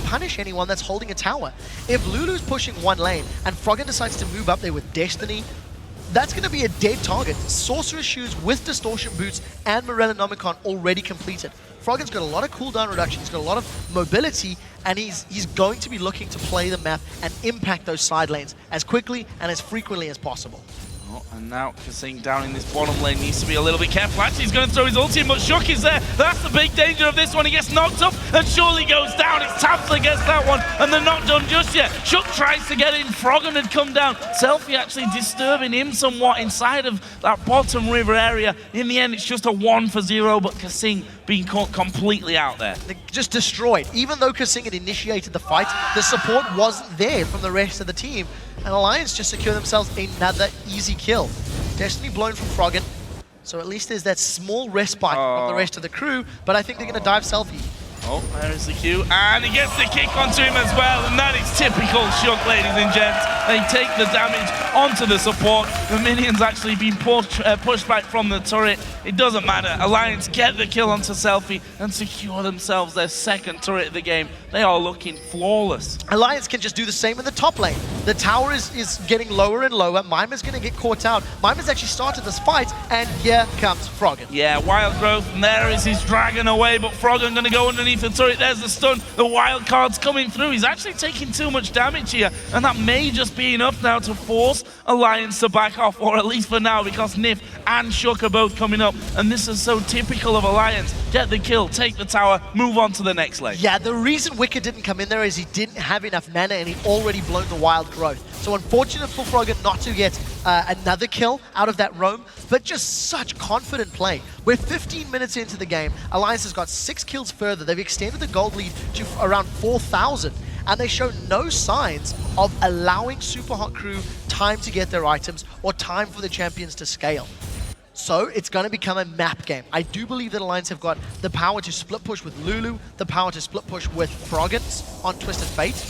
punish anyone that's holding a tower. If Lulu's pushing one lane and Froggen decides to move up there with Destiny, that's going to be a dead target. Sorcerer's Shoes with Distortion Boots and Morellonomicon already completed. Froggen's got a lot of cooldown reduction, he's got a lot of mobility, and he's going to be looking to play the map and impact those side lanes as quickly and as frequently as possible. Oh, and now KaSing down in this bottom lane needs to be a little bit careful. Actually, he's going to throw his ulti in, but Shook is there. That's the big danger of this one. He gets knocked up and surely goes down. It's Tabzz that gets that one, and they're not done just yet. Shook tries to get in. Froggen had come down. SELFIE actually disturbing him somewhat inside of that bottom river area. In the end, it's just a 1-for-0, but KaSing being caught completely out there. They're just destroyed. Even though KaSing had initiated the fight, the support wasn't there from the rest of the team. And Alliance just secure themselves another easy kill. Destiny blown from Froggen, so at least there's that small respite from the rest of the crew, but I think they're going to dive SELFIE. Oh, there's the Q, and he gets the kick onto him as well, and that is typical Shook, ladies and gents. They take the damage onto the support. The minions actually being pushed back from the turret. It doesn't matter. Alliance get the kill onto SELFIE and secure themselves their second turret of the game. They are looking flawless. Alliance can just do the same in the top lane. The tower is getting lower and lower. Mimer's going to get caught out. Mimer's actually started this fight, and here comes Froggen. Yeah, wild growth, and there is his dragon away, but Froggen going to go underneath the turret. There's the stun. The wild card's coming through. He's actually taking too much damage here, and that may just be enough now to force Alliance to back off, or at least for now, because Nyph and Shook are both coming up, and this is so typical of Alliance. Get the kill, take the tower, move on to the next lane. Yeah, the reason Wickd didn't come in there is he didn't have enough mana, and he'd already blown the wild growth. So unfortunate for Froggen not to get another kill out of that roam, but just such confident play. We're 15 minutes into the game. Alliance has got 6 kills further. They've extended the gold lead to around 4,000, and they show no signs of allowing Supa Hot Crew time to get their items or time for the champions to scale. So it's going to become a map game. I do believe that Alliance have got the power to split push with Lulu, the power to split push with Froggen on Twisted Fate.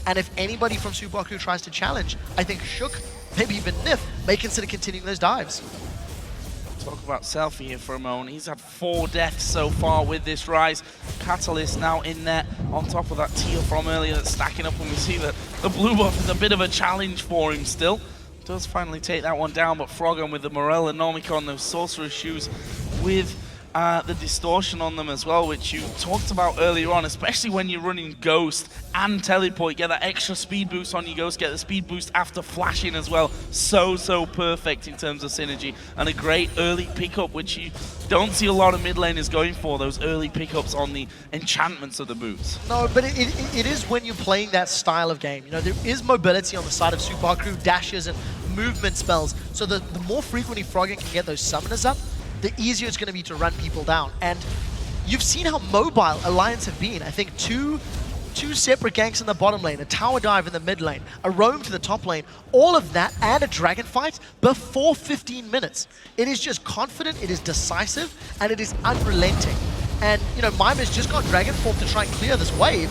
And if anybody from Supa Hot Crew tries to challenge, I think Shook, maybe even Nyph, may consider continuing those dives. Talk about SELFIE here for a moment. He's had 4 deaths so far with this rise. Catalyst now in there on top of that teal from earlier that's stacking up, and we see that the blue buff is a bit of a challenge for him still. Does finally take that one down, but Froggen with the Morellonomicon, those Sorcerer's Shoes with the distortion on them as well, which you talked about earlier on, especially when you're running Ghost and Teleport. You get that extra speed boost on your Ghost, get the speed boost after flashing as well. So perfect in terms of synergy, and a great early pickup, which you don't see a lot of mid laners going for, those early pickups on the enchantments of the boots. No, but it is when you're playing that style of game. You know, there is mobility on the side of Supa Hot Crew, dashes and movement spells, so the more frequently Froggen can get those summoners up, the easier it's going to be to run people down. And you've seen how mobile Alliance have been. I think two separate ganks in the bottom lane, a tower dive in the mid lane, a roam to the top lane, all of that and a dragon fight before 15 minutes. It is just confident, it is decisive, and it is unrelenting. And, you know, Mimer's just got dragon form to try and clear this wave,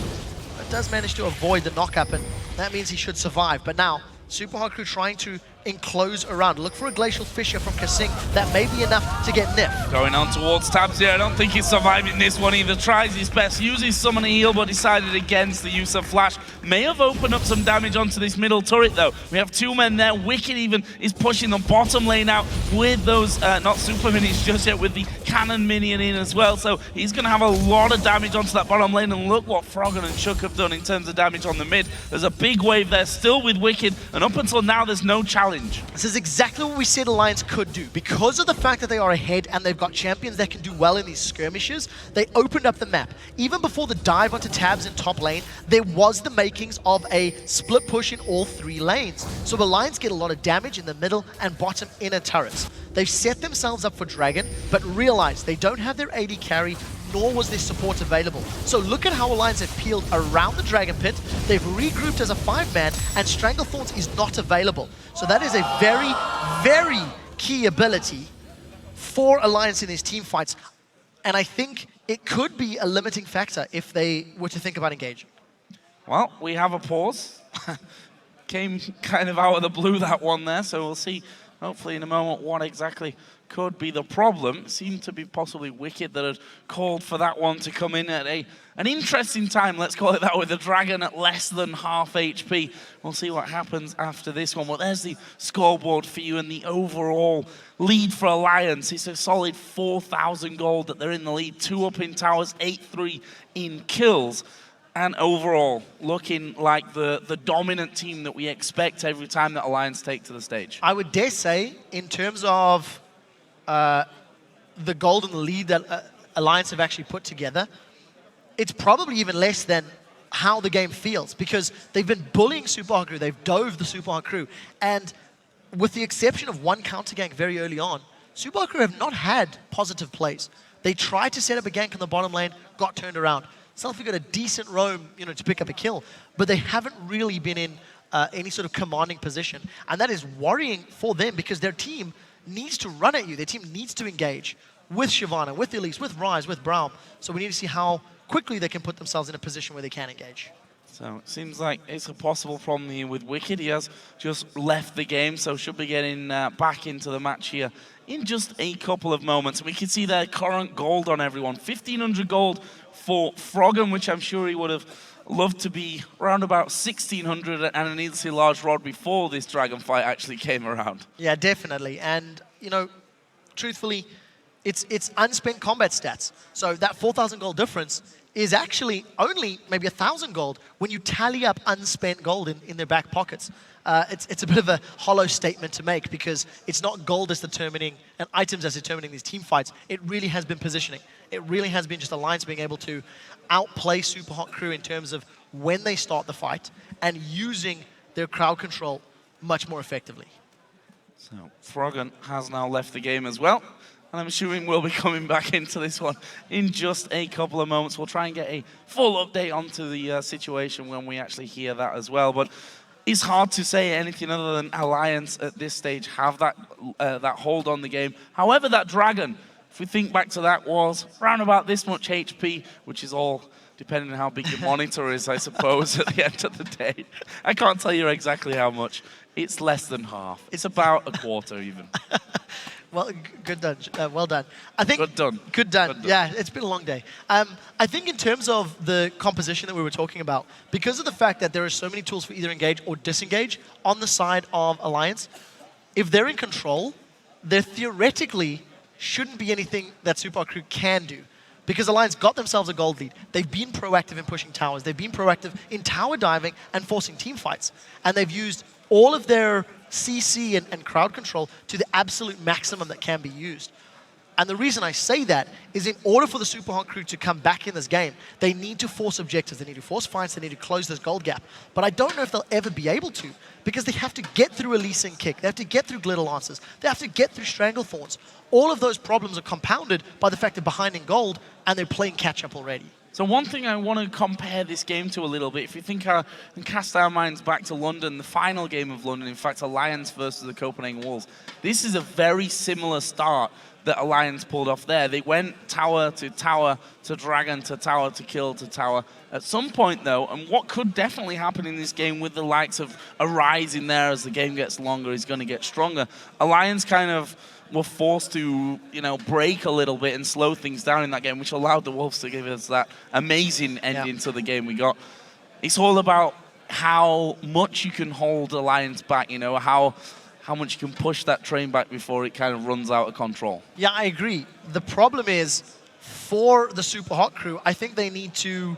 but does manage to avoid the knock-up, and that means he should survive. But now, Supa Hot Crew trying to enclose around. Look for a Glacial Fissure from KaSing. That may be enough to get Nyph. Going on towards Tabzz here. I don't think he's surviving this one either. Tries his best, uses Summon Heal, but decided against the use of Flash. May have opened up some damage onto this middle turret though. We have 2 men there. Wickd even is pushing the bottom lane out with those, not super minis just yet, with the cannon minion in as well. So he's going to have a lot of damage onto that bottom lane, and look what Froggen and Shook have done in terms of damage on the mid. There's a big wave there still with Wickd, and up until now there's no challenge. This is exactly what we said Alliance could do. Because of the fact that they are ahead and they've got champions that can do well in these skirmishes, they opened up the map. Even before the dive onto Tabzz in top lane, there was the makings of a split push in all 3 lanes. So Alliance get a lot of damage in the middle and bottom inner turrets. They've set themselves up for Dragon, but realize they don't have their AD carry, nor was their support available. So look at how Alliance have peeled around the Dragon Pit. They've regrouped as a 5-man, and Stranglethorns is not available. So that is a very, very key ability for Alliance in these team fights. And I think it could be a limiting factor if they were to think about engaging. Well, we have a pause. Came kind of out of the blue, that one there, so we'll see hopefully in a moment what exactly could be the problem. It seemed to be possibly Wickd that had called for that one to come in at an interesting time, let's call it that, with the Dragon at less than half HP. We'll see what happens after this one. Well, there's the scoreboard for you and the overall lead for Alliance. It's a solid 4,000 gold that they're in the lead. 2 up in towers, 8-3 in kills. And overall, looking like the dominant team that we expect every time that Alliance take to the stage. I would dare say, in terms of the golden lead that Alliance have actually put together, it's probably even less than how the game feels, because they've been bullying Supa Hot Crew, they've dove the Supa Hot Crew, and with the exception of one counter gank very early on, Supa Hot Crew have not had positive plays. They tried to set up a gank in the bottom lane, got turned around. SELFIE got a decent roam, to pick up a kill, but they haven't really been in any sort of commanding position, and that is worrying for them because their team needs to run at you. Their team needs to engage with Shyvana, with Elise, with RalleZ, with Braum. So we need to see how quickly they can put themselves in a position where they can engage. So it seems like it's a possible problem here with Wickd. He has just left the game, so should be getting back into the match here in just a couple of moments. We can see their current gold on everyone. 1,500 gold for Froggen, which I'm sure he would have loved to be around about 1,600 and an easily large rod before this Dragon fight actually came around. Yeah, definitely. And, truthfully, it's unspent combat stats. So that 4,000 gold difference is actually only maybe 1,000 gold when you tally up unspent gold in their back pockets. It's a bit of a hollow statement to make because it's not gold that's determining and items that's determining these team fights. It really has been positioning. It really has been just Alliance being able to outplay Supa Hot Crew in terms of when they start the fight and using their crowd control much more effectively. So Froggen has now left the game as well. And I'm assuming we'll be coming back into this one in just a couple of moments. We'll try and get a full update onto the situation when we actually hear that as well. But it's hard to say anything other than Alliance at this stage have that hold on the game. However, that Dragon, if we think back to that, was around about this much HP, which is all depending on how big your monitor is, I suppose, at the end of the day. I can't tell you exactly how much. It's less than half. It's about a quarter even. Well, good done. Well done. I think good done. Good done. Yeah, it's been a long day. I think in terms of the composition that we were talking about, because of the fact that there are so many tools for either engage or disengage on the side of Alliance, if they're in control, there theoretically shouldn't be anything that Supa Hot Crew can do. Because Alliance got themselves a gold lead. They've been proactive in pushing towers. They've been proactive in tower diving and forcing team fights. And they've used all of their CC and crowd control to the absolute maximum that can be used. And the reason I say that is in order for the Supa Hot Crew to come back in this game, they need to force objectives, they need to force fights, they need to close this gold gap. But I don't know if they'll ever be able to, because they have to get through Elise and Kick, they have to get through Glitter Lancers, they have to get through Stranglethorns. All of those problems are compounded by the fact they're behind in gold and they're playing catch-up already. So one thing I want to compare this game to a little bit, if you think and cast our minds back to London, the final game of London, in fact, Alliance versus the Copenhagen Wolves, this is a very similar start that Alliance pulled off there. They went tower to Dragon to tower to kill to tower. At some point, though, and what could definitely happen in this game with the likes of a rise in there as the game gets longer, is going to get stronger. Alliance kind of were forced to, break a little bit and slow things down in that game, which allowed the Wolves to give us that amazing ending to the game we got. It's all about how much you can hold Alliance back, how much you can push that train back before it kind of runs out of control. Yeah, I agree. The problem is, for the Supa Hot Crew, I think they need to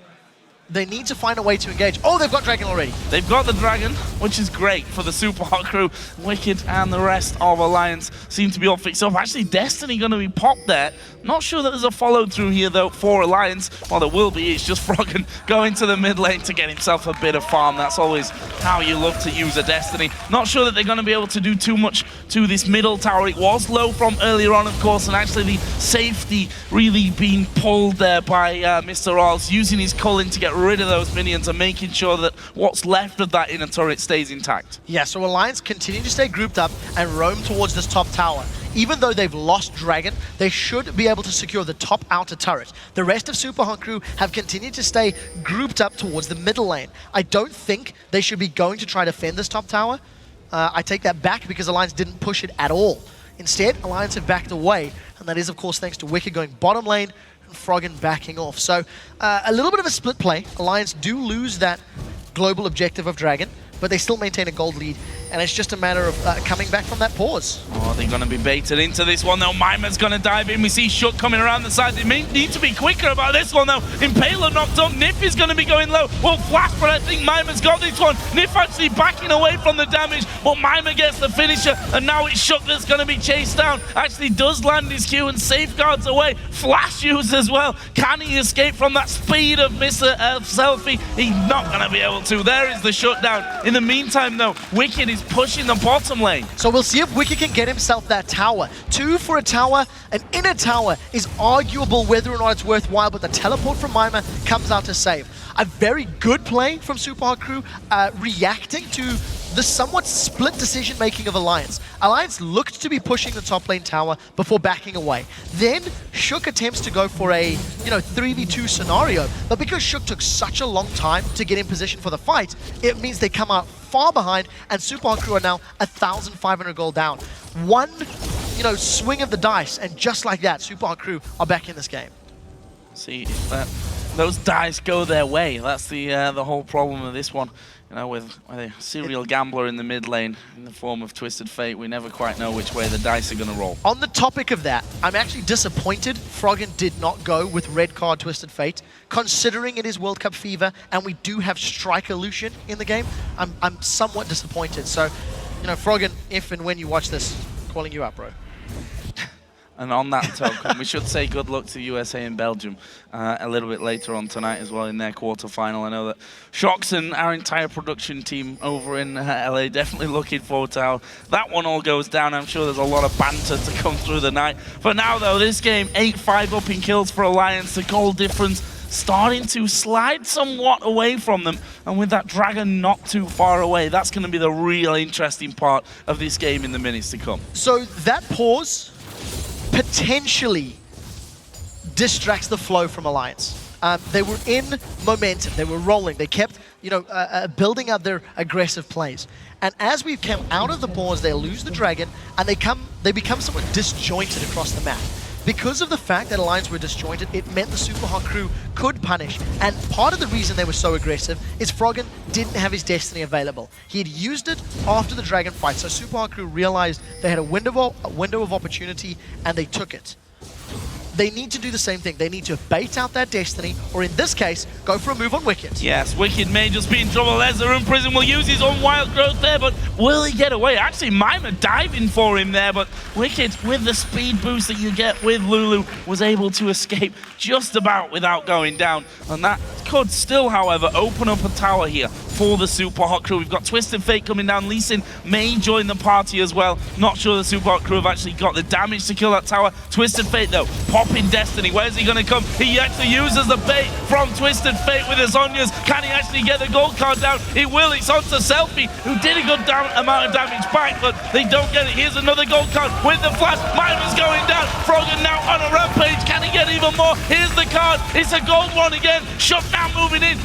find a way to engage. Oh, they've got Dragon already. They've got the Dragon, which is great for the Supa Hot Crew. Wickd and the rest of Alliance seem to be all fixed up. Actually, Destiny going to be popped there. Not sure that there's a follow-through here, though, for Alliance. Well, there will be. It's just Froggen going to the mid lane to get himself a bit of farm. That's always how you love to use a Destiny. Not sure that they're going to be able to do too much to this middle tower. It was low from earlier on, of course, and actually the safety really being pulled there by Mr. RalleZ, using his culling to get rid of those minions and making sure that what's left of that inner turret stays intact. Yeah, so Alliance continue to stay grouped up and roam towards this top tower. Even though they've lost Dragon, they should be able to secure the top outer turret. The rest of Supa Hot Crew have continued to stay grouped up towards the middle lane. I don't think they should be going to try to defend this top tower. I take that back because Alliance didn't push it at all. Instead, Alliance have backed away, and that is, of course, thanks to Wickd going bottom lane and Froggen backing off. So, a little bit of a split play. Alliance do lose that global objective of Dragon, but they still maintain a gold lead, and it's just a matter of coming back from that pause. Oh, they're going to be baited into this one, though. Mimer's going to dive in. We see Shook coming around the side. They may need to be quicker about this one, though. Impaler knocked up. Nyph is going to be going low. Well, flash, but I think Mimer's got this one. Nyph actually backing away from the damage, but Mimer gets the finisher, and now it's Shook that's going to be chased down. Actually does land his Q and safeguards away. Flash use as well. Can he escape from that speed of Mr. SELFIE? He's not going to be able to. There is the shutdown. In the meantime, though, Wickd is pushing the bottom lane. So we'll see if Wickd can get himself that tower. 2 for a tower. An inner tower is arguable whether or not it's worthwhile, but the teleport from Mimer comes out to save. A very good play from Supa Hot Crew, reacting to the somewhat split decision-making of Alliance. Alliance looked to be pushing the top lane tower before backing away. Then Shook attempts to go for a 3v2 scenario, but because Shook took such a long time to get in position for the fight, it means they come out far behind, and Supa Hot Crew are now 1,500 gold down. One swing of the dice, and just like that, Supa Hot Crew are back in this game. See if those dice go their way. That's the whole problem of this one. With a serial gambler in the mid lane in the form of Twisted Fate, we never quite know which way the dice are going to roll. On the topic of that, I'm actually disappointed Froggen did not go with red card Twisted Fate, considering it is World Cup fever and we do have Striker Lucian in the game. I'm somewhat disappointed. So, Froggen, if and when you watch this, calling you up, bro. And on that token, we should say good luck to USA and Belgium a little bit later on tonight as well in their quarterfinal. I know that Shox and our entire production team over in LA definitely looking forward to how that one all goes down. I'm sure there's a lot of banter to come through the night. For now, though, this game 8-5 up in kills for Alliance. The goal difference starting to slide somewhat away from them. And with that Dragon not too far away, that's going to be the real interesting part of this game in the minutes to come. So that pause potentially distracts the flow from Alliance. They were in momentum, they were rolling, they kept building up their aggressive plays. And as we come out of the pause, they lose the Dragon, and they become somewhat disjointed across the map. Because of the fact that Alliance were disjointed, it meant the Supa Hot Crew could punish. And part of the reason they were so aggressive is Froggen didn't have his Destiny available. He had used it after the Dragon fight, so Supa Hot Crew realized they had a window of opportunity, and they took it. They need to do the same thing. They need to bait out that Destiny, or in this case, go for a move on Wickd. Yes, Wickd may just be in trouble. There's the Room Prison. Will use his own wild growth there, but will he get away? Actually, Mimer diving for him there, but Wickd, with the speed boost that you get with Lulu, was able to escape just about without going down. And that could still, however, open up a tower here for the Supa Hot Crew. We've got Twisted Fate coming down. Leeson may join the party as well. Not sure the Supa Hot Crew have actually got the damage to kill that tower. Twisted Fate, though, popping Destiny. Where's he going to come? He actually uses the bait from Twisted Fate with his Zhonya's. Can he actually get the gold card down? He will. It's onto SELFIE, who did a good amount of damage back, but they don't get it. Here's another gold card with the flash. Mimer's going down. Froggen now on a rampage. Can he get even more? Here's the card. It's a gold one again. Shut down, moving in.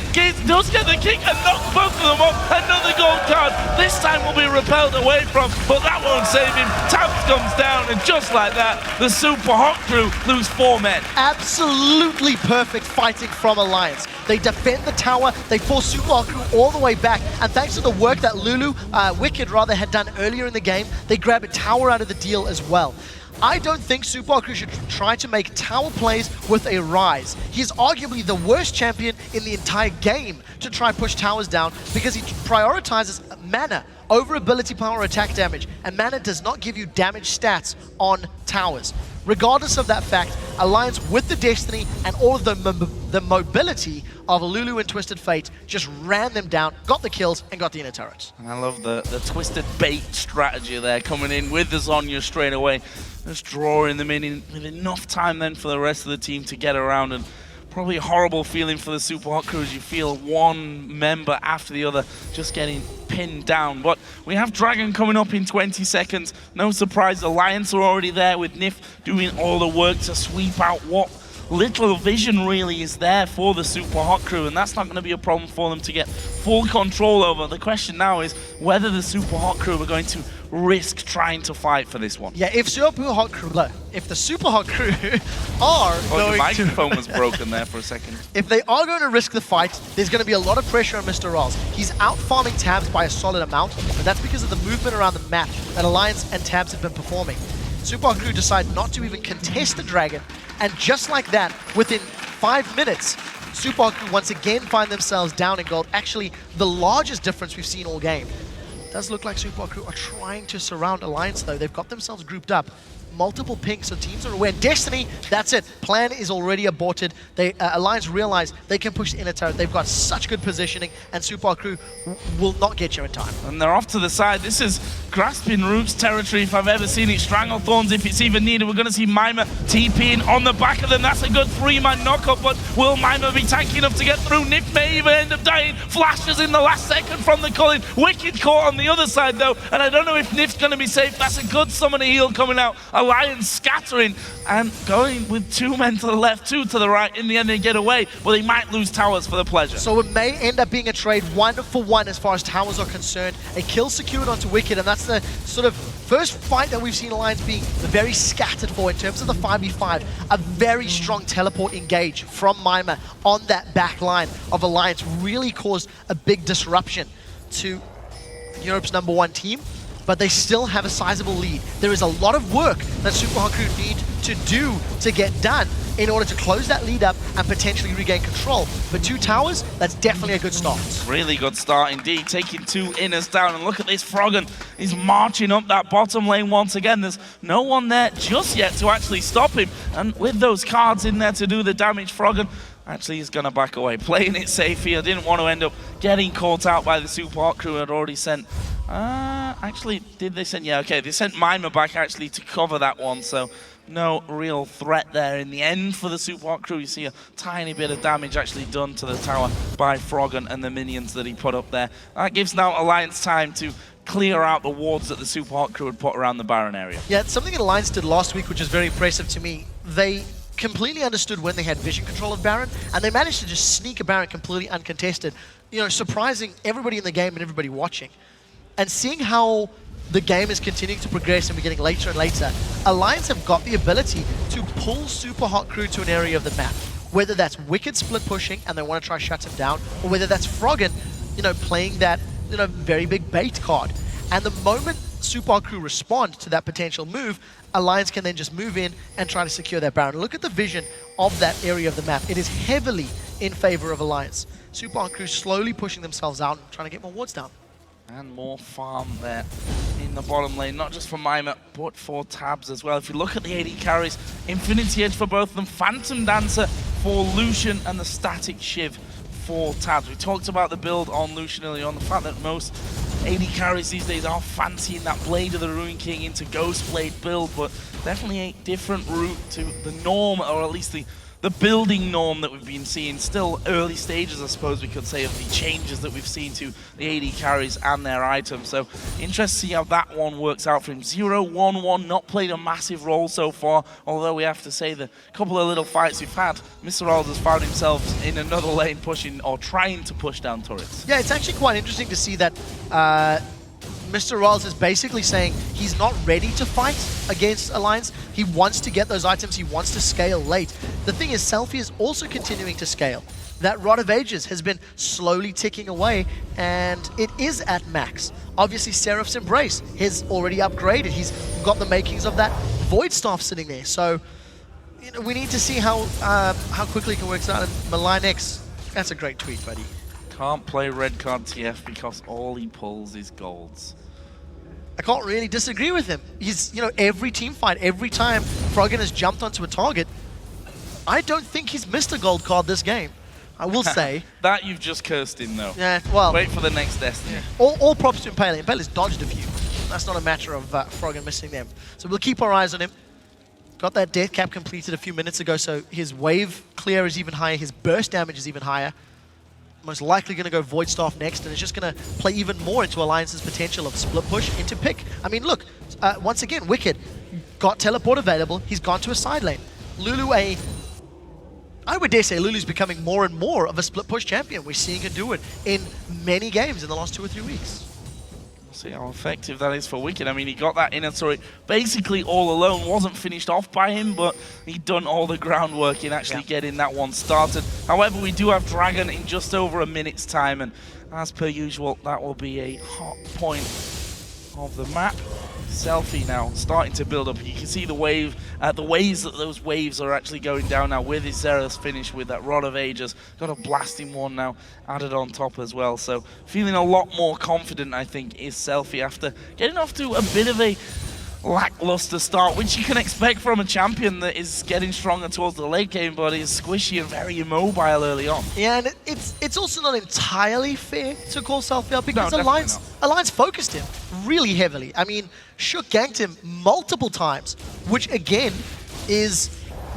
Does get the kick and knocks both of them off. Another gold card. This time will be repelled away from, but that won't save him. Tabzz comes down, and just like that, the Supa Hot Crew lose 4 men. Absolutely perfect fighting from Alliance. They defend the tower, they force Supa Hot Crew all the way back, and thanks to the work that Wickd had done earlier in the game, they grab a tower out of the deal as well. I don't think Supa Hot Crew should try to make tower plays with a RalleZ. He's arguably the worst champion in the entire game to try push towers down because he prioritizes mana over ability power attack damage, and mana does not give you damage stats on towers. Regardless of that fact, Alliance with the Destiny and all of the mobility of Lulu and Twisted Fate just ran them down, got the kills, and got the inner turrets. And I love the Twisted Bait strategy there, coming in with the Zhonya straight away. Just drawing them in with enough time then for the rest of the team to get around, and probably a horrible feeling for the Supa Hot Crew as you feel one member after the other just getting pinned down. But we have Dragon coming up in 20 seconds. No surprise, Alliance are already there with Nyph doing all the work to sweep out what little vision really is there for the Supa Hot Crew, and that's not going to be a problem for them to get full control over. The question now is whether the Supa Hot Crew are going to risk trying to fight for this one. Yeah, if the Supa Hot Crew are the going microphone was broken there for a second. If they are going to risk the fight, there's going to be a lot of pressure on Mr. RalleZ. He's out farming Tabzz by a solid amount, but that's because of the movement around the map that Alliance and Tabzz have been performing. Supa Hot Crew decide not to even contest the Dragon, and just like that, within 5 minutes, Supa Hot Crew once again find themselves down in gold. Actually, the largest difference we've seen all game. It does look like Supa Hot Crew are trying to surround Alliance though. They've got themselves grouped up. Multiple pings, so teams are aware. Destiny, that's it. Plan is already aborted. They Alliance realize they can push the inner turret. They've got such good positioning, and Supa Hot Crew will not get you in time. And they're off to the side. This is grasping roots territory if I've ever seen it. Stranglethorns if it's even needed. We're going to see Mimer TPing on the back of them. That's a good 3-man knockup, but will Mimer be tanky enough to get through? Nyph may even end up dying. Flashes in the last second from the Cullen. Wickd caught on the other side though, and I don't know if Nyph's going to be safe. That's a good summoner heal coming out. Alliance scattering and going with 2 men to the left, 2 to the right. In the end, they get away, but they might lose towers for the pleasure. So it may end up being a trade 1-for-1 as far as towers are concerned. A kill secured onto Wickd, and that's the sort of first fight that we've seen Alliance being very scattered for in terms of the 5v5. A very strong teleport engage from Mimer on that back line of Alliance really caused a big disruption to Europe's #1 team. But they still have a sizable lead. There is a lot of work that Supa Hot Crew need to do to get done in order to close that lead up and potentially regain control. But 2 towers, that's definitely a good start. Really good start indeed, taking 2 inners down. And look at this, Froggen is marching up that bottom lane once again. There's no one there just yet to actually stop him. And with those cards in there to do the damage, Froggen actually is going to back away. Playing it safe here, didn't want to end up getting caught out by the Supa Hot Crew. Had already sent... actually, did they send... Yeah, okay, they sent Mimer back actually to cover that one, so no real threat there. In the end for the Supa Hot Crew, you see a tiny bit of damage actually done to the tower by Froggen and the minions that he put up there. That gives now Alliance time to clear out the wards that the Supa Hot Crew had put around the Baron area. Yeah, it's something that Alliance did last week, which is very impressive to me. They completely understood when they had vision control of Baron, and they managed to just sneak a Baron completely uncontested, you know, surprising everybody in the game and everybody watching. And seeing how the game is continuing to progress and we're getting later and later, Alliance have got the ability to pull Supa Hot Crew to an area of the map. Whether that's Wickd split pushing and they want to try shut him down, or whether that's Froggen, you know, playing that, you know, very big bait card. And the moment Supa Hot Crew respond to that potential move, Alliance can then just move in and try to secure that Baron. Look at the vision of that area of the map. It is heavily in favor of Alliance. Supa Hot Crew slowly pushing themselves out and trying to get more wards down. And more farm there in the bottom lane, not just for Mimer, but for Tabzz as well. If you look at the AD carries, Infinity Edge for both of them, Phantom Dancer for Lucian, and the Static Shiv for Tabzz. We talked about the build on Lucian earlier on, the fact that most AD carries these days are fancying that Blade of the Ruin King into Ghost Blade build, but definitely a different route to the norm, or at least the building norm that we've been seeing. Still early stages, I suppose we could say, of the changes that we've seen to the AD carries and their items. So interested to see how that one works out for him. 0-1-1, not played a massive role so far, although we have to say the couple of little fights we've had, Mr. RalleZ has found himself in another lane pushing or trying to push down turrets. Yeah, it's actually quite interesting to see that Mr. RalleZ is basically saying he's not ready to fight against Alliance. He wants to get those items, he wants to scale late. The thing is, SELFIE is also continuing to scale. That Rod of Ages has been slowly ticking away, and it is at max. Obviously, Seraph's Embrace is already upgraded. He's got the makings of that Void Staff sitting there. So, you know, we need to see how quickly it can work out. And Malign X, that's a great tweet, buddy. Can't play red card TF because all he pulls is golds. I can't really disagree with him. He's, you know, every team fight, every time Froggen has jumped onto a target, I don't think he's missed a gold card this game. I will say. That you've just cursed him though. Yeah, well. Wait for the next Destiny. Yeah. All props to Impaler. Impaler's dodged a few. That's not a matter of Froggen missing them. So we'll keep our eyes on him. Got that death cap completed a few minutes ago, so his wave clear is even higher, his burst damage is even higher. Most likely going to go Void Staff next, and it's just going to play even more into Alliance's potential of split push into pick. I mean, look, once again, Wickd got teleport available. He's gone to a side lane. Lulu, a I would dare say Lulu's becoming more and more of a split push champion. We're seeing her do it in many games in the last 2 or 3 weeks. We'll see how effective that is for Wickd. I mean, he got that inner turret basically all alone. Wasn't finished off by him, but he'd done all the groundwork in actually getting that one started. However, we do have Dragon in just over a minute's time, and as per usual, that will be a hot point of the map. SELFIE now starting to build up. You can see the waves that those waves are actually going down now with his Zyra's finish with that Rod of Ages. Got a blasting one now added on top as well. So feeling a lot more confident, I think, is SELFIE after getting off to a bit of a lackluster start, which you can expect from a champion that is getting stronger towards the late game, but is squishy and very immobile early on. Yeah, and it's also not entirely fair to call SELFIE out because No, Alliance focused him really heavily. I mean, Shook ganked him multiple times, which again is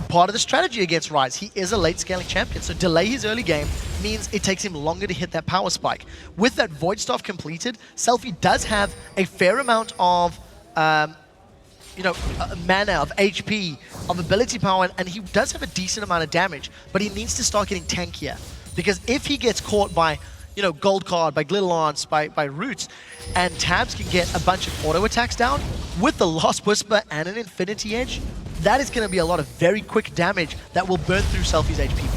part of the strategy against RalleZ. He is a late scaling champion, so delay his early game means it takes him longer to hit that power spike. With that Void Staff completed, SELFIE does have a fair amount of mana, of HP, of ability power, and he does have a decent amount of damage, but he needs to start getting tankier. Because if he gets caught by, Gold Card, by Glitter Lance, by Roots, and Tabzz can get a bunch of auto attacks down, with the Lost Whisper and an Infinity Edge, that is going to be a lot of very quick damage that will burn through SELFIE's HP.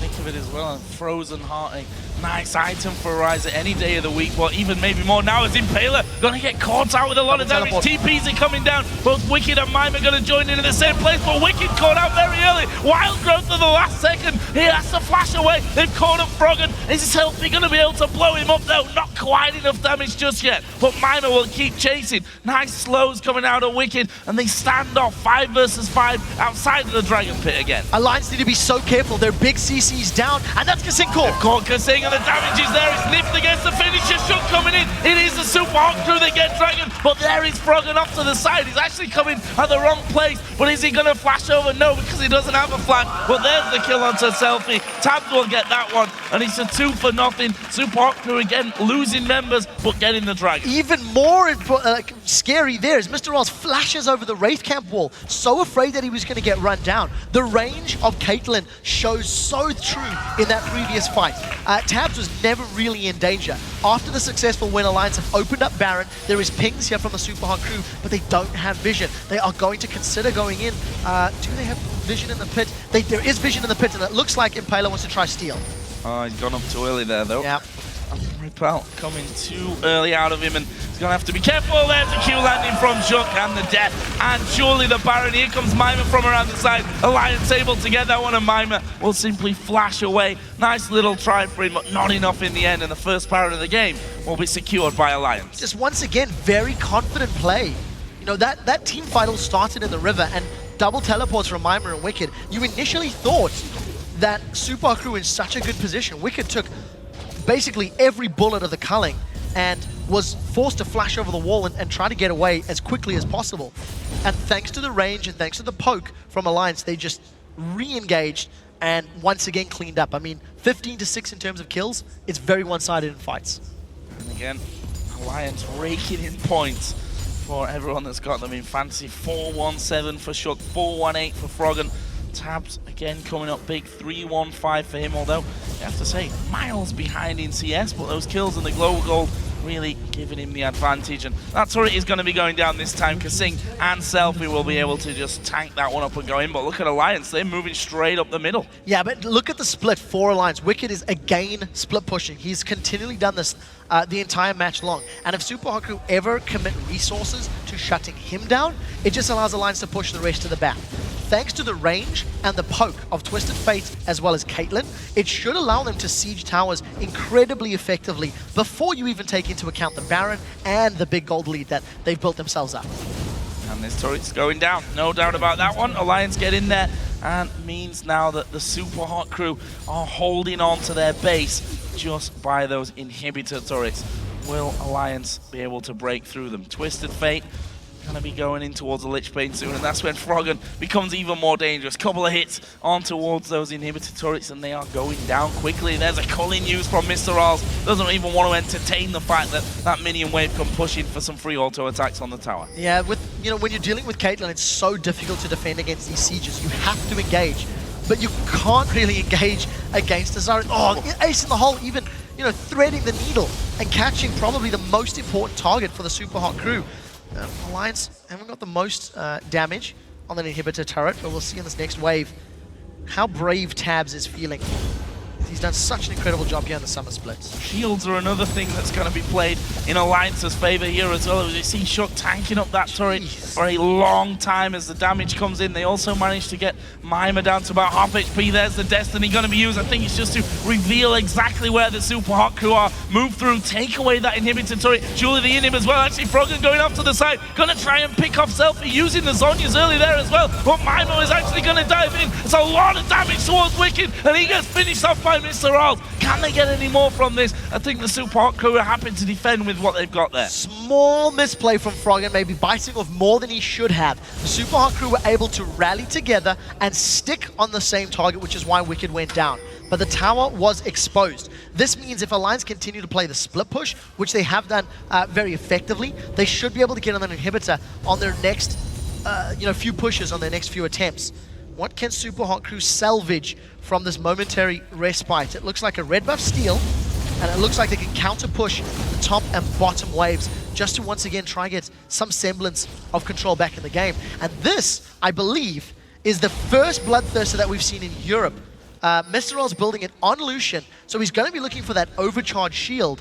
Think of it as well, Frozen Heart, a nice item for RalleZ any day of the week, but even maybe more now as Impaler gonna get caught out with a lot of damage. TPs are coming down, both Wickd and Mimer gonna join in the same place, but Wickd caught out very early. Wild growth at the last second, he has to flash away. They've caught up Froggen. Is SELFIE gonna be able to blow him up? No, not quite enough damage just yet, but Mimer will keep chasing. Nice slows coming out of Wickd, and they stand off 5 versus 5 outside of the Dragon Pit again. Alliance need to be so careful. Their big CC's down, and that's KaSing caught. Caught KaSing, and the damage is there. It's Nyph against the finisher. Shook coming in. It is the Supa Hot Crew that get Dragon, but there is Froggen off to the side. He's actually coming at the wrong place, but is he going to flash over? No, because he doesn't have a flash. But there's the kill onto SELFIE. Tabzz will get that one, and it's a 2 for nothing. Supa Hot Crew again losing members, but getting the Dragon. Even more scary there is Mr. Ross flashes over the Wraith Camp wall, so afraid that he was going to get run down. The range of Caitlyn shows so true in that previous fight. Tabzz was never really in danger. After the successful win, Alliance have opened up Baron. There is pings here from the Supa Hot Crew, but they don't have vision. They are going to consider going in. Do they have vision in the pit? There is vision in the pit, and it looks like Impaler wants to try steal. Oh, he's gone up too early there, though. Yeah. Rip out coming too early out of him, and he's going to have to be careful. There's a Q landing from Shook and the death, and surely the Baron. Here comes Mimer from around the side. Alliance able to get that one, and Mimer will simply flash away. Nice little try for him, but not enough in the end, and the first Baron of the game will be secured by Alliance. Just once again, very confident play. That team fight all started in the river, and double teleports from Mimer and Wickd. You initially thought that Supa Hot Crew in such a good position. Wickd took basically every bullet of the culling and was forced to flash over the wall and try to get away as quickly as possible. And thanks to the range and thanks to the poke from Alliance, they just re-engaged and once again cleaned up. I mean, 15-6 in terms of kills, it's very one-sided in fights. And again, Alliance raking in points for everyone that's got them in fantasy. 4-1-7 for Shook, 4-1-8 for Froggen. Tabzz again coming up big, 3-1-5 for him, although you have to say miles behind in CS, but those kills and the global gold really giving him the advantage, and that turret is going to be going down this time. KaSing and SELFIE will be able to just tank that one up and go in, but look at Alliance, they're moving straight up the middle. Yeah, but look at the split for Alliance. Wickd is again split pushing. He's continually done this the entire match long, and if Supa Hot Crew ever commit resources to shutting him down, it just allows Alliance to push the rest of the back. Thanks to the range and the poke of Twisted Fate as well as Caitlyn, it should allow them to siege towers incredibly effectively before you even take into account the Baron and the big gold lead that they've built themselves up. And this turret's going down, no doubt about that one. Alliance get in there, and means now that the Supa Hot Crew are holding on to their base just by those inhibitor turrets. Will Alliance be able to break through them? Twisted Fate going to be going in towards the Lich Bane soon, and that's when Froggen becomes even more dangerous. Couple of hits on towards those inhibitor turrets, and they are going down quickly. There's a culling use from Mr. RalleZ. Doesn't even want to entertain the fact that that minion wave come pushing for some free auto attacks on the tower. Yeah, when you're dealing with Caitlyn, it's so difficult to defend against these sieges. You have to engage. but you can't really engage against a Zyra. Oh, ace in the hole, even, you know, threading the needle and catching probably the most important target for the Supa Hot Crew. Alliance haven't got the most damage on the inhibitor turret, but we'll see in this next wave how brave Tabzz is feeling. He's done such an incredible job here in the summer splits. Shields are another thing that's going to be played in Alliance's favor here as well. As you see Shook tanking up that turret for a long time as the damage comes in. They also managed to get Mimer down to about half HP. There's the Destiny going to be used. I think it's just to reveal exactly where the Supa Hot Crew are. Move through, take away that inhibitor turret. Surely the inhib as well. Actually, Froggen going off to the side. Going to try and pick off SELFIE using the Zhonya's early there as well. But Mimer is actually going to dive in. It's a lot of damage towards Wickd, and he gets finished off by Mr. RalleZ. Can they get any more from this? I think the Supa Hot Crew are happy to defend with what they've got there. Small misplay from Froggen, maybe biting off more than he should have. The Supa Hot Crew were able to rally together and stick on the same target, which is why Wickd went down. But the tower was exposed. This means if Alliance continue to play the split push, which they have done very effectively, they should be able to get on an inhibitor on their next few pushes, on their next few attempts. What can Supa Hot Crew salvage from this momentary respite? It looks like a red buff steal, and it looks like they can counter push the top and bottom waves just to once again try and get some semblance of control back in the game. And this, I believe, is the first Bloodthirster that we've seen in Europe. Mr. RalleZ building it on Lucian, so he's going to be looking for that overcharged shield.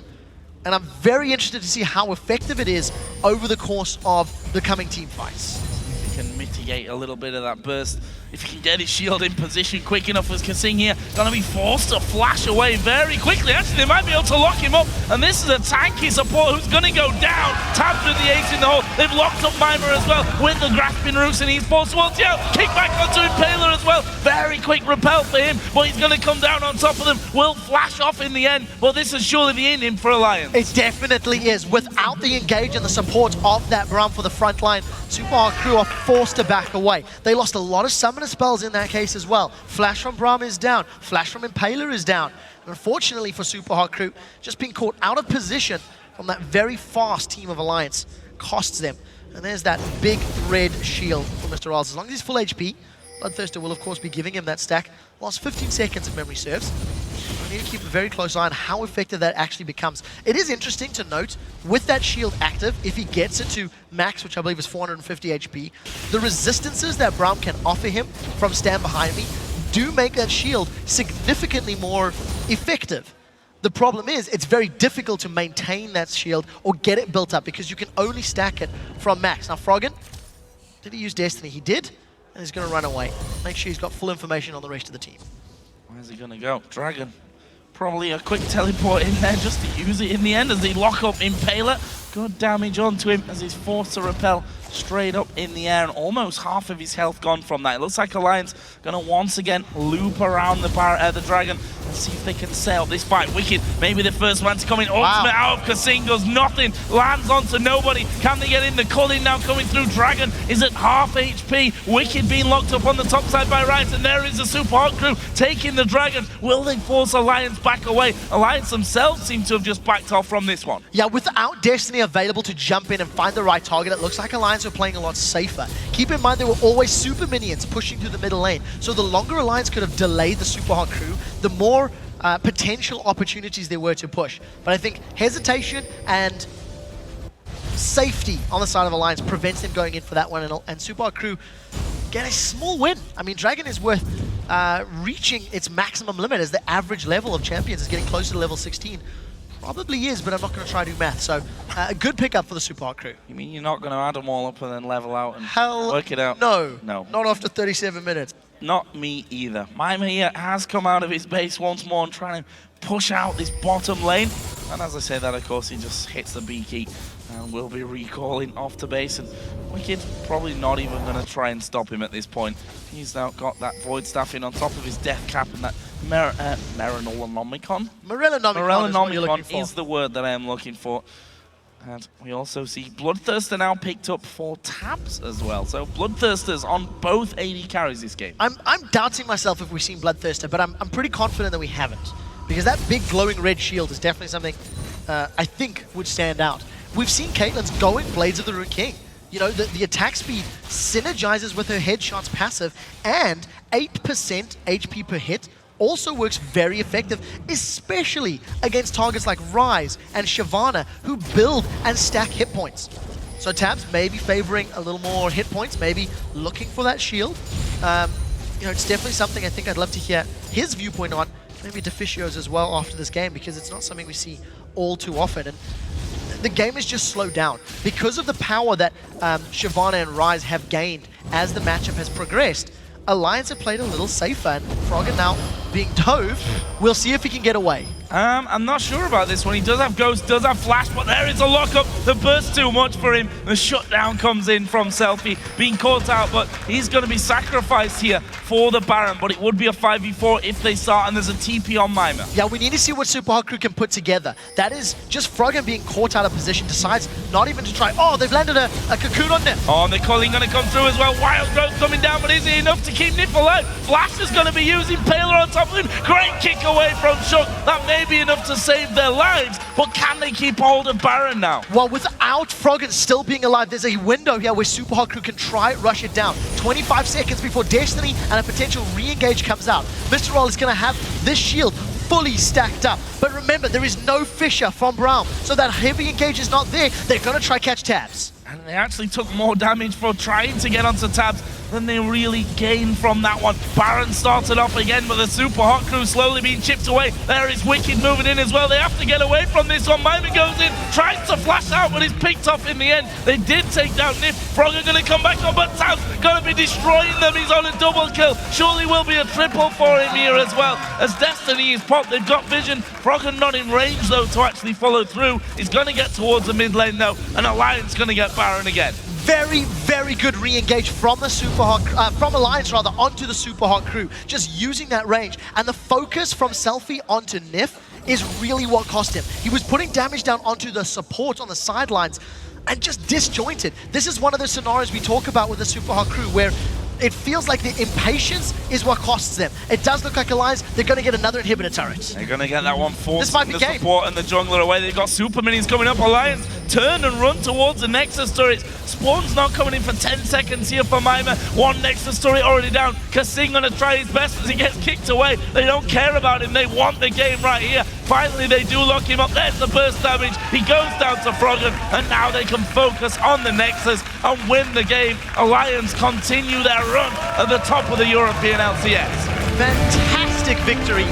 And I'm very interested to see how effective it is over the course of the coming team fights. He can mitigate a little bit of that burst. If he can get his shield in position quick enough as KaSing here, gonna be forced to flash away very quickly. Actually, they might be able to lock him up. And this is a tanky support who's gonna go down. Tabzz with the ace in the hole. They've locked up Mimer as well with the grasping roots, and he's forced towards the out. Kick back onto Impaler as well. Very quick repel for him, but he's gonna come down on top of them. Will flash off in the end, but this is surely the ending for Alliance. It definitely is. Without the engage and the support of that Braum for the front line, Supa Hot Crew are forced to back away. They lost a lot of summoner spells in that case as well. Flash from Braum is down. Flash from Impaler is down. And unfortunately for Supa Hot Crew, just being caught out of position from that very fast team of Alliance costs them. And there's that big red shield for Mr. RalleZ. As long as he's full HP, Bloodthirster will of course be giving him that stack. Lost 15 seconds if memory serves. We need to keep a very close eye on how effective that actually becomes. It is interesting to note, with that shield active, if he gets it to max, which I believe is 450 HP, the resistances that Braum can offer him from stand behind me do make that shield significantly more effective. The problem is, it's very difficult to maintain that shield or get it built up because you can only stack it from max. Now Froggen, did he use Destiny? He did, and he's going to run away. Make sure he's got full information on the rest of the team. Where's he going to go? Dragon. Probably a quick teleport in there just to use it in the end as they lock up Impaler. Good damage onto him as he's forced to repel straight up in the air, and almost half of his health gone from that. It looks like Alliance gonna once again loop around the Dragon and see if they can sail this fight. Wickd, maybe the first man to come in. Ultimate out of KaSing does nothing, lands onto nobody. Can they get in? The Culling now coming through. Dragon is at half HP. Wickd being locked up on the top side by Rice, and there is the Supa Hot Crew taking the Dragon. Will they force Alliance back away? Alliance themselves seem to have just backed off from this one. Yeah, without Destiny available to jump in and find the right target, it looks like Alliance are playing a lot safer. Keep in mind, there were always super minions pushing through the middle lane, so the longer Alliance could have delayed the Supa Hot Crew, the more potential opportunities there were to push. But I think hesitation and safety on the side of Alliance prevents them going in for that one, and Supa Hot Crew get a small win. I mean, Dragon is worth reaching its maximum limit as the average level of champions is getting closer to level 16. Probably is, but I'm not going to try to do math. So, a good pickup for the Supa Hot Crew. You mean you're not going to add them all up and then level out and work it out? No. No. Not after 37 minutes. Not me either. Mimer here has come out of his base once more and trying to push out this bottom lane. And as I say that, of course, he just hits the B key and will be recalling off to base. And Wickd probably not even going to try and stop him at this point. He's now got that Void Staff in on top of his Death Cap and that Morellonomicon. Morellonomicon is the word that I am looking for. And we also see Bloodthirster now picked up for Tabzz as well. So Bloodthirsters on both AD carries this game. I'm doubting myself if we've seen Bloodthirster, but I'm pretty confident that we haven't. Because that big glowing red shield is definitely something I think would stand out. We've seen Caitlyn's going Blades of the Rune King. You know, the attack speed synergizes with her headshots passive, and 8% HP per hit also works very effective, especially against targets like RalleZ and Shyvana, who build and stack hit points. So Tabzz may be favoring a little more hit points, maybe looking for that shield. You know, it's definitely something I think I'd love to hear his viewpoint on, maybe Deficio's as well after this game, because it's not something we see all too often. And the game is just slowed down because of the power that Shyvana and RalleZ have gained as the matchup has progressed. Alliance have played a little safer, and Froggen now being dove. We'll see if he can get away. I'm not sure about this one. He does have Ghost, does have Flash, but there is a lockup. The burst too much for him. The shutdown comes in from SELFIE, being caught out, but he's going to be sacrificed here for the Baron, but it would be a 5v4 if they start, and there's a TP on Mimer. Yeah, we need to see what Supa Hot Crew can put together. That is just Froggen being caught out of position, decides not even to try. Oh, they've landed a cocoon on Nyph. Oh, and the calling going to come through as well. Wild Growth coming down, but is it enough to keep Nyph alive? Flash is going to be using Impaler on top of him. Great kick away from Shook. That may be enough to save their lives, but can they keep hold of Baron now? Well, without Froggen still being alive, there's a window here where Supa Hot Crew can try rush it down. 25 seconds before Destiny and a potential re-engage comes out. Mr. Roll is going to have this shield fully stacked up. But remember, there is no Fissure from Braum, so that heavy engage is not there. They're going to try catch Tabzz. And they actually took more damage for trying to get onto Tabzz than they really gained from that one. Baron started off again, but the Supa Hot Crew slowly being chipped away. There is Wickd moving in as well. They have to get away from this one. Mimer goes in, tries to flash out, but is picked off in the end. They did take down Nyph. Froggen going to come back on, but Tabzz going to be destroying them. He's on a double kill. Surely will be a triple for him here as well. As Destiny is popped, they've got vision. Froggen not in range though to actually follow through. He's going to get towards the mid lane though, and Alliance going to get Baron again. Very, very good re-engage from the from Alliance rather, onto the Supa Hot Crew. Just using that range. And the focus from SELFIE onto Nyph is really what cost him. He was putting damage down onto the support on the sidelines and just disjointed. This is one of the scenarios we talk about with the Supa Hot Crew where it feels like the impatience is what costs them. It does look like Alliance, they're going to get another inhibitor turret. They're going to get that one forced. This might be the game. Support and the jungler away. They've got super minions coming up. Alliance turn and run towards the Nexus turret. Spawn's not coming in for 10 seconds here for Mimer. One Nexus turret already down. KaSing going to try his best as he gets kicked away. They don't care about him. They want the game right here. Finally, they do lock him up. There's the burst damage. He goes down to Froggen, and now they can focus on the Nexus and win the game. Alliance continue their run at the top of the European LCS. Fantastic victory